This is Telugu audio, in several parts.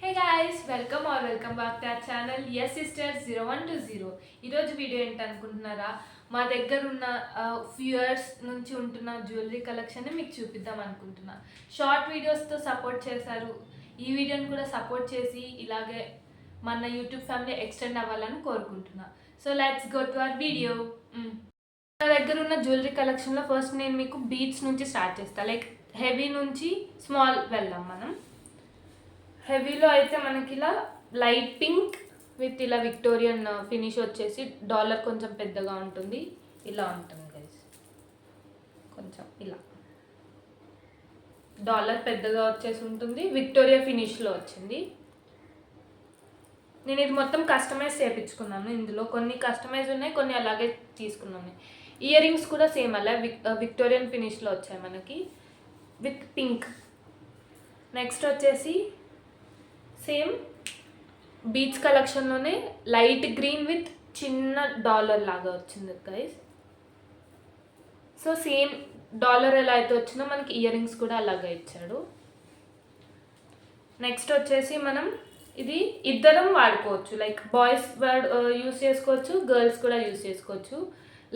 Hey guys, welcome back to our channel S sisters 0120. ఈరోజు వీడియో ఏంటనుకుంటున్నారా? మా దగ్గర ఉన్న ఫ్యూ ఇయర్స్ నుంచి ఉంటున్న జ్యువెలరీ కలెక్షన్ని మీకు చూపిద్దాం అనుకుంటున్నా. షార్ట్ వీడియోస్తో సపోర్ట్ చేశారు. ఈ వీడియోని కూడా సపోర్ట్ చేసి ఇలాగే మన యూట్యూబ్ ఫ్యామిలీ ఎక్స్టెండ్ అవ్వాలని కోరుకుంటున్నా. So let's go to our video. నా దగ్గర ఉన్న జ్యువెలరీ కలెక్షన్లో ఫస్ట్ నేను మీకు బీడ్స్ నుంచి స్టార్ట్ చేస్తాను. లైక్ హెవీ నుంచి స్మాల్ వెళ్దాం మనం. హెవీలో అయితే మనకి ఇలా లైట్ పింక్ విత్ ఇలా విక్టోరియన్ ఫినిష్ వచ్చేసి డాలర్ కొంచెం పెద్దగా ఉంటుంది. ఇలా ఉంటుంది గైస్, కొంచెం ఇలా డాలర్ పెద్దగా వచ్చేసి ఉంటుంది. విక్టోరియా ఫినిష్లో వచ్చింది. నేను ఇది మొత్తం కస్టమైజ్ చేయించుకున్నాను. ఇందులో కొన్ని కస్టమైజ్ ఉన్నాయి, కొన్ని అలాగే తీసుకున్నాను. ఇయర్ రింగ్స్ కూడా సేమ్ అలా విక్టోరియన్ ఫినిష్లో వచ్చాయి మనకి విత్ పింక్. నెక్స్ట్ వచ్చేసి సేమ్ బీచ్ కలెక్షన్లోనే లైట్ గ్రీన్ విత్ చిన్న డాలర్ లాగా వచ్చింది గైస్. సో సేమ్ డాలర్ ఎలా అయితే వచ్చిందో మనకి ఇయర్ రింగ్స్ కూడా అలాగే ఇచ్చాడు. నెక్స్ట్ వచ్చేసి మనం ఇది ఇద్దరం వాడుకోవచ్చు. లైక్ బాయ్స్ యూస్ చేసుకోవచ్చు, గర్ల్స్ కూడా యూస్ చేసుకోవచ్చు.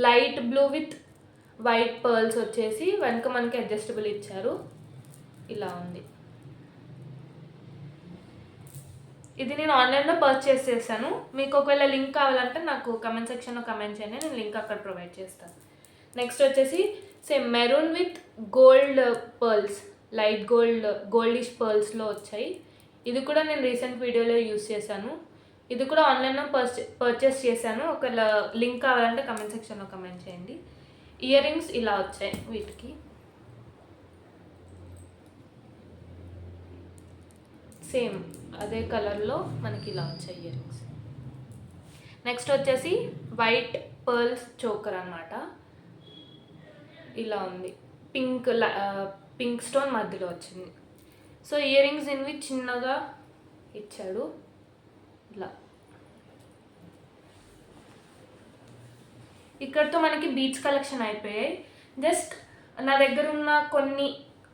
Light blue with white pearls వచ్చేసి వెనక మనకి అడ్జస్టబుల్ ఇచ్చారు. ఇలా ఉంది. ఇది నేను ఆన్లైన్లో పర్చేస్ చేశాను. మీకు ఒకవేళ లింక్ కావాలంటే నాకు కమెంట్ సెక్షన్లో కమెంట్ చేయండి, నేను లింక్ అక్కడ ప్రొవైడ్ చేస్తాను. నెక్స్ట్ వచ్చేసి same maroon with gold pearls, light goldish పర్ల్స్లో వచ్చాయి. ఇది కూడా నేను రీసెంట్ వీడియోలో యూస్ చేశాను. ఇది కూడా ఆన్లైన్లో పర్చేస్ చేశాను. ఒకవేళ లింక్ కావాలంటే కమెంట్ సెక్షన్లో కమెంట్ చేయండి. ఇయర్ రింగ్స్ ఇలా వచ్చాయి వీటికి. సేమ్ అదే కలర్లో మనకి ఇలా వచ్చాయి ఇయర్ రింగ్స్. నెక్స్ట్ వచ్చేసి వైట్ పర్ల్స్ చోకర్ అనమాట. ఇలా ఉంది, పింక్ స్టోన్ మధ్యలో వచ్చింది. సో ఇయర్ రింగ్స్ ఇన్వి చిన్నగా ఇచ్చాడు ఇలా. ఇక్కడితో మనకి బీచ్ కలెక్షన్ అయిపోయాయి. జస్ట్ నా దగ్గర ఉన్న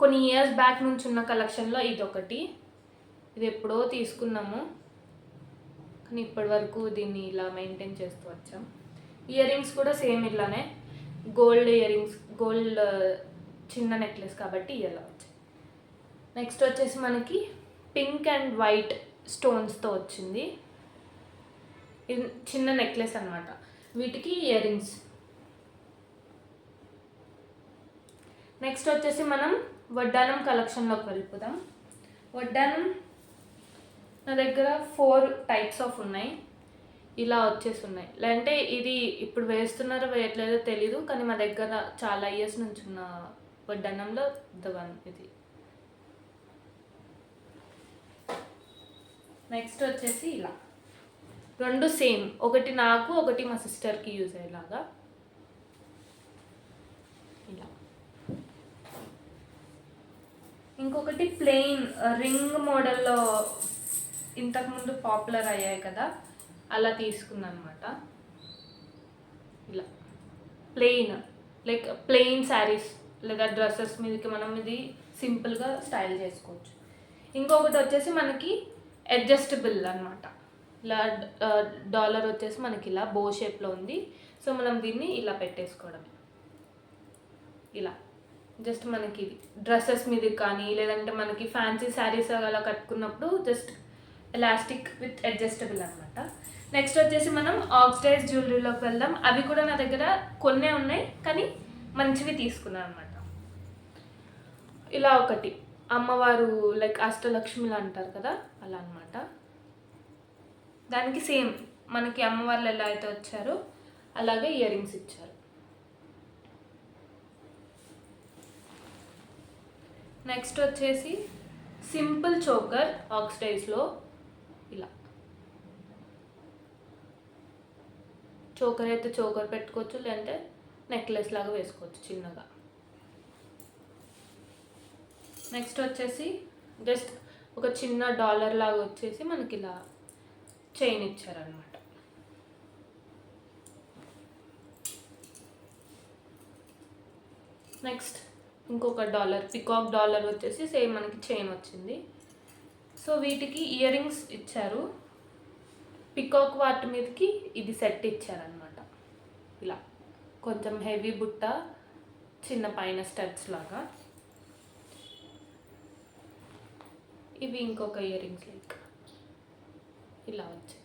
కొన్ని ఇయర్స్ బ్యాక్ నుంచి ఉన్న కలెక్షన్లో ఇదొకటి. ఇది ఎప్పుడో తీసుకున్నాము, కానీ ఇప్పటి వరకు దీన్ని ఇలా మెయింటైన్ చేస్తూ వచ్చాం. ఇయర్ రింగ్స్ కూడా సేమ్ ఇలానే గోల్డ్ ఇయర్ రింగ్స్, గోల్డ్ చిన్న నెక్లెస్ కాబట్టి ఇలా వచ్చాయి. నెక్స్ట్ వచ్చేసి మనకి పింక్ అండ్ వైట్ స్టోన్స్తో వచ్చింది. ఇది చిన్న నెక్లెస్ అనమాట, వీటికి ఇయర్ రింగ్స్. నెక్స్ట్ వచ్చేసి మనం వడ్డానం కలెక్షన్లోకి వెళ్ళిపోదాం. వడ్డానం నా దగ్గర 4 టైప్స్ ఆఫ్ ఉన్నాయి. ఇలా వచ్చేసి ఉన్నాయి. లేదంటే ఇది ఇప్పుడు వేస్తున్నారో వేయట్లేదో తెలీదు, కానీ మా దగ్గర చాలా ఇయర్స్ నుంచి ఉన్న వడ్డానంలో ఇది. నెక్స్ట్ వచ్చేసి ఇలా 2 సేమ్, ఒకటి నాకు ఒకటి మా సిస్టర్కి యూజ్ అయ్యేలాగా ఇలా. ఇంకొకటి ప్లెయిన్ రింగ్ మోడల్లో ఇంతకుముందు పాపులర్ అయ్యాయి కదా, అలా తీసుకున్నాను అనమాట. ఇలా ప్లెయిన్ శారీస్ లేదా డ్రెస్సెస్ మీదకి మనం ఇది సింపుల్గా స్టైల్ చేసుకోవచ్చు. ఇంకొకటి వచ్చేసి మనకి అడ్జస్టబుల్ అనమాట. ఇలా డాలర్ వచ్చేసి మనకి ఇలా బో షేప్లో ఉంది. సో మనం దీన్ని ఇలా పెట్టేసుకోవడమే. ఇలా జస్ట్ మనకి ఇది డ్రెస్సెస్ మీదకి కానీ లేదంటే మనకి ఫ్యాన్సీ శారీస్ అలా కట్టుకున్నప్పుడు జస్ట్ ఎలాస్టిక్ విత్ అడ్జస్టబుల్ అనమాట. నెక్స్ట్ వచ్చేసి మనం ఆక్సిడైజ్ జ్యువెలరీలోకి వెళ్దాం. అవి కూడా నా దగ్గర కొన్నే ఉన్నాయి, కానీ మంచివి తీసుకున్నాను అనమాట. ఇలా ఒకటి అమ్మవారు లైక్ అష్టలక్ష్మిలు అంటారు కదా, అలా అనమాట. దానికి సేమ్ మనకి అమ్మవార్లు ఎలా అయితే వచ్చారో అలాగే ఇయర్ రింగ్స్ ఇచ్చారు. నెక్స్ట్ వచ్చేసి సింపుల్ చోకర్ ఆక్సిడైజ్లో. ఇలా చోకర్ అయితే చోకర్ పెట్టుకోవచ్చు, లేదంటే నెక్లెస్ లాగా వేసుకోవచ్చు చిన్నగా. నెక్స్ట్ వచ్చేసి జస్ట్ ఒక చిన్న డాలర్ లాగా వచ్చేసి మనకి ఇలా చైన్ ఇచ్చారనమాట. నెక్స్ట్ ఇంకొక డాలర్, పికాక్ డాలర్ వచ్చేసి సేమ్ మనకి చైన్ వచ్చింది. సో వీటికి ఇయర్ రింగ్స్ ఇచ్చారు. పికాక్ వాటి మీదకి ఇది సెట్ ఇచ్చారనమాట. ఇలా కొంచెం హెవీ బుట్ట, చిన్న పైన స్టడ్స్ లాగా. ఇవి ఇంకొక ఇయర్ రింగ్స్ లైక్ ఇలా వచ్చాయి.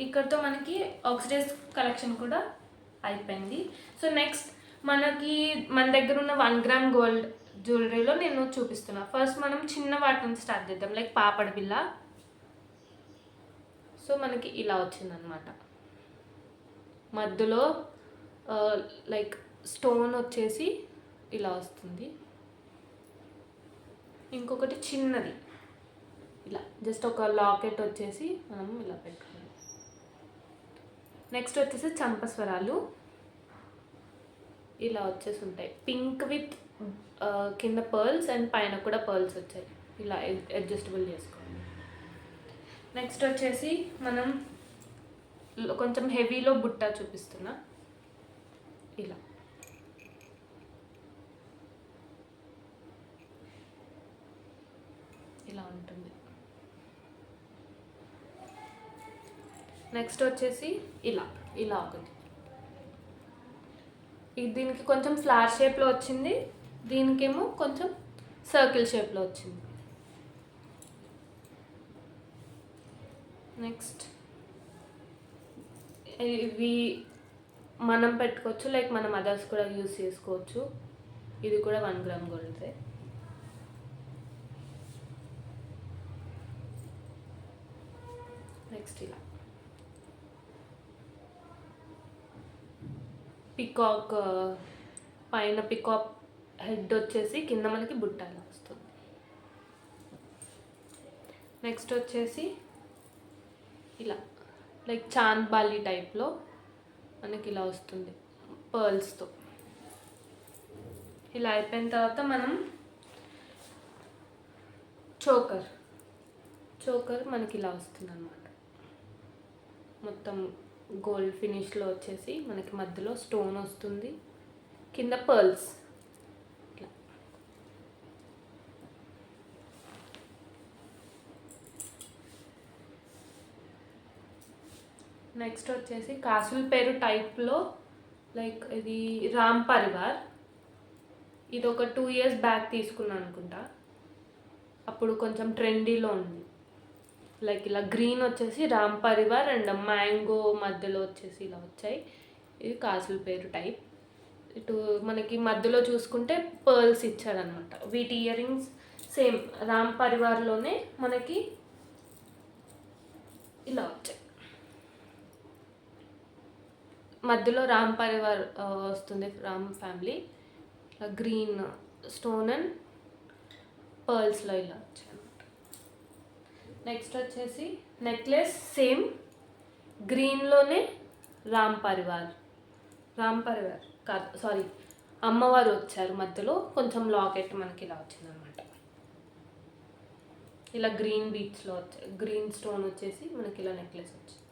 ఇక్కడతో మనకి ఆక్సిడైజ్ కలెక్షన్ కూడా అయిపోయింది. సో నెక్స్ట్ మన దగ్గర ఉన్న 1 గ్రామ్ గోల్డ్ జ్యువెలరీలో నేను చూపిస్తున్నా. ఫస్ట్ మనం చిన్న వాటి నుంచి స్టార్ట్ చేద్దాం, లైక్ పాపడ బిళ్ళ. సో మనకి ఇలా వచ్చిందనమాట. మధ్యలో లైక్ స్టోన్ వచ్చేసి ఇలా వస్తుంది. ఇంకొకటి చిన్నది ఇలా జస్ట్ ఒక లాకెట్ వచ్చేసి మనం ఇలా పెట్టుకోవాలి. నెక్స్ట్ వచ్చేసి చంపస్వరాలు ఇలా వచ్చేసి ఉంటాయి. పింక్ విత్ కింద పర్ల్స్ అండ్ పైన కూడా పర్ల్స్ వచ్చాయి. ఇలా అడ్జస్టబుల్ చేసుకోవాలి. నెక్స్ట్ వచ్చేసి మనం కొంచెం హెవీలో బుట్ట చూపిస్తున్నా. ఇలా ఇలా ఉంటుంది. నెక్స్ట్ వచ్చేసి ఇలా ఒకటి. దీనికి కొంచెం ఫ్లవర్ షేప్లో వచ్చింది, దీనికేమో కొంచెం సర్కిల్ షేప్లో వచ్చింది. నెక్స్ట్ ఇవి మనం పెట్టుకోవచ్చు, లైక్ మన మదర్స్ కూడా యూస్ చేసుకోవచ్చు. ఇది కూడా 1 గ్రామ్ గోల్డ్దే. నెక్స్ట్ ఇలా పికాక్ పైన పికాక్ హెడ్ వచ్చేసి కింద మనకి బుట్ట ఇలా వస్తుంది. నెక్స్ట్ వచ్చేసి ఇలా లైక్ చాంద్ బాలి టైప్లో మనకి ఇలా వస్తుంది పర్ల్స్తో. ఇలా అయిపోయిన తర్వాత మనం చోకర్ మనకి ఇలా వస్తుంది అన్నమాట. మొత్తం గోల్డ్ ఫినిష్లో వచ్చేసి మనకి మధ్యలో స్టోన్ వస్తుంది, కింద పర్ల్స్. ఇట్లా నెక్స్ట్ వచ్చేసి కాసుల పేరు టైప్లో, లైక్ ఇది రామ్ పరివార్. ఇది ఒక 2 years బ్యాక్ తీసుకున్నాను అనుకుంటా. అప్పుడు కొంచెం ట్రెండీలో ఉంది. లైక్ ఇలా గ్రీన్ వచ్చేసి రామ్ పరివార్ అండ్ మ్యాంగో మధ్యలో వచ్చేసి ఇలా వచ్చాయి. ఇది కాసుల పేరు టైప్. ఇటు మనకి మధ్యలో చూసుకుంటే పర్ల్స్ ఇచ్చారనమాట. వీటి ఇయర్ రింగ్స్ సేమ్ రామ్ పరివార్లోనే మనకి ఇలా వచ్చాయి. మధ్యలో రామ్ పరివార్ వస్తుంది, Ram family. Green stone and పర్ల్స్లో ఇలా వచ్చాయి. నెక్స్ట్ వచ్చేసి నెక్లెస్ సేమ్ గ్రీన్లోనే రామ్ పరివార్ కాదు, సారీ, అమ్మవారు వచ్చారు. మధ్యలో కొంచెం లాకెట్ మనకి ఇలా వచ్చిందనమాట. ఇలా గ్రీన్ బీట్స్లో వచ్చాయి, గ్రీన్ స్టోన్ వచ్చేసి మనకి ఇలా నెక్లెస్ వచ్చింది.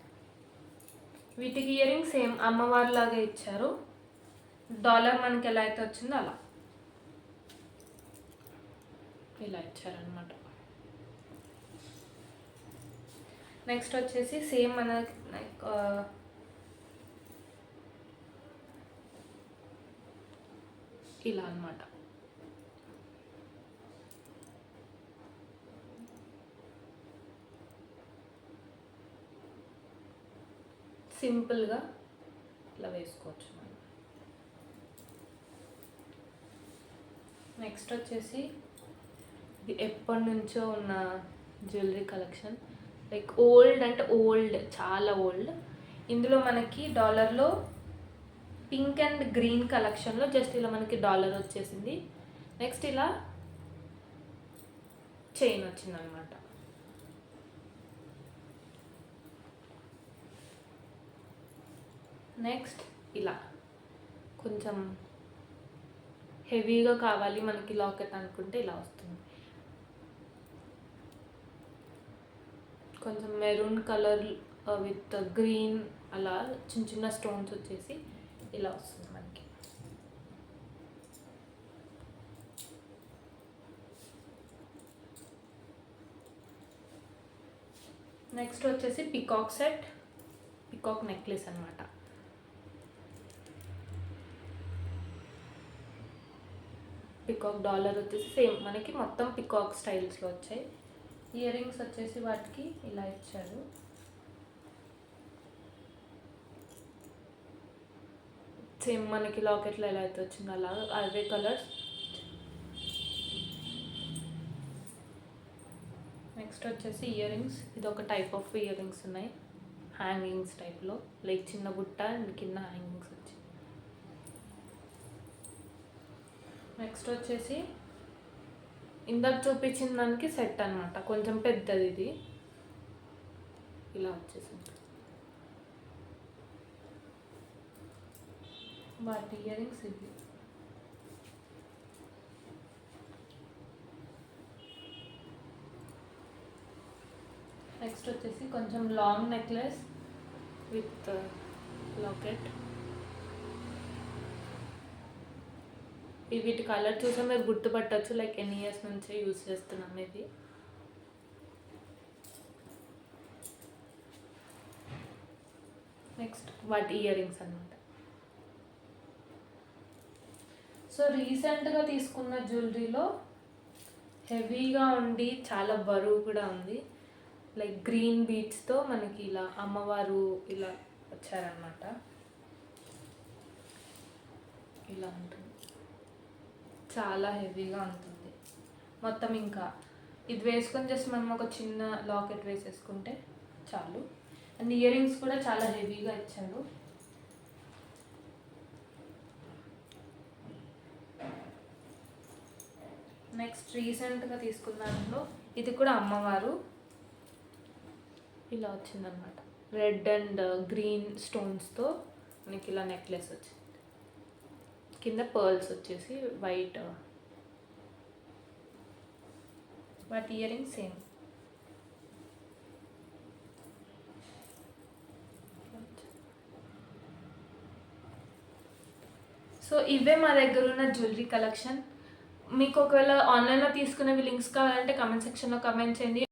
వీటికి ఇయర్ రింగ్ సేమ్ అమ్మవారి లాగా ఇచ్చారు. డాలర్ మనకి ఎలా అయితే వచ్చిందో అలా ఇలా ఇచ్చారనమాట. నెక్స్ట్ వచ్చేసి సేమ్ మన ఇలా అన్నమాట. సింపుల్గా ఇలా వేసుకోవచ్చు మనం. నెక్స్ట్ వచ్చేసి ఇది ఎప్పటి నుంచో ఉన్న జ్యువెలరీ కలెక్షన్, లైక్ ఓల్డ్ అంటే ఓల్డ్, చాలా ఓల్డ్. ఇందులో మనకి డాలర్లో పింక్ అండ్ గ్రీన్ కలెక్షన్లో జస్ట్ ఇలా మనకి డాలర్ వచ్చేసింది. నెక్స్ట్ ఇలా చైన్ వచ్చిందనమాట. నెక్స్ట్ ఇలా కొంచెం హెవీగా కావాలి మనకి లాకెట్ అనుకుంటే ఇలా వస్తుంది. కొంచెం మెరూన్ కలర్ విత్ గ్రీన్ అలా చిన్న చిన్న స్టోన్స్ వచ్చేసి ఇలా వస్తుంది మనకి. నెక్స్ట్ వచ్చేసి పికాక్ సెట్, పికాక్ నెక్లెస్ అనమాట. పికాక్ డాలర్ వచ్చేసి సేమ్ మనకి మొత్తం పికాక్ స్టైల్స్లో వచ్చాయి. ఇయర్ రింగ్స్ వచ్చేసి వాటికి ఇలా ఇచ్చారు. సేమ్ మనకి లాకెట్లో ఎలా అయితే వచ్చిందో అలాగా అవే కలర్స్. నెక్స్ట్ వచ్చేసి ఇయర్ రింగ్స్. ఇది ఒక టైప్ ఆఫ్ ఇయర్ రింగ్స్ ఉన్నాయి హ్యాంగింగ్స్ టైప్లో, లైక్ చిన్న బుట్ట అండ్ కింద హ్యాంగింగ్స్ వచ్చి. నెక్స్ట్ వచ్చేసి ఇందాక చూపించిన దానికి సెట్ అనమాట, కొంచెం పెద్దది ఇది. ఇలా వచ్చేసింది వాటి ఇయర్ రింగ్స్ ఇవి. నెక్స్ట్ వచ్చేసి కొంచెం లాంగ్ నెక్లెస్ విత్ లాకెట్. వీటి కలర్ చూసా మీరు గుర్తుపట్టచ్చు, లైక్ ఎన్ని ఇయర్స్ నుంచే యూజ్ చేస్తున్నాం ఇది. నెక్స్ట్ వాటి ఇయర్ రింగ్స్ అనమాట. సో రీసెంట్గా తీసుకున్న జ్యువెలరీలో హెవీగా ఉండి చాలా బరువు కూడా ఉంది. లైక్ గ్రీన్ బీడ్స్తో మనకి ఇలా అమ్మవారు ఇలా వచ్చారనమాట. ఇలా ఉంటుంది, చాలా హెవీగా ఉంటుంది మొత్తం. ఇంకా ఇది వేసుకొని జస్ట్ మనం ఒక చిన్న లాకెట్ వేసేసుకుంటే చాలు. అండ్ ఇయర్ రింగ్స్ కూడా చాలా హెవీగా ఇచ్చాడు. నెక్స్ట్ రీసెంట్గా తీసుకున్న దాంట్లో ఇది కూడా అమ్మవారు ఇలా వచ్చిందనమాట. రెడ్ అండ్ గ్రీన్ స్టోన్స్తో మనకి ఇలా నెక్లెస్ వచ్చింది. కింద పర్ల్స్ వచ్చేసి వైట్. వాటి ఇయర్ రింగ్స్ సేమ్. సో ఇవే మా దగ్గర ఉన్న జ్యువెలరీ కలెక్షన్. మీకు ఒకవేళ ఆన్లైన్లో తీసుకునేవి లింక్స్ కావాలంటే కమెంట్ సెక్షన్లో కమెంట్ చేయండి.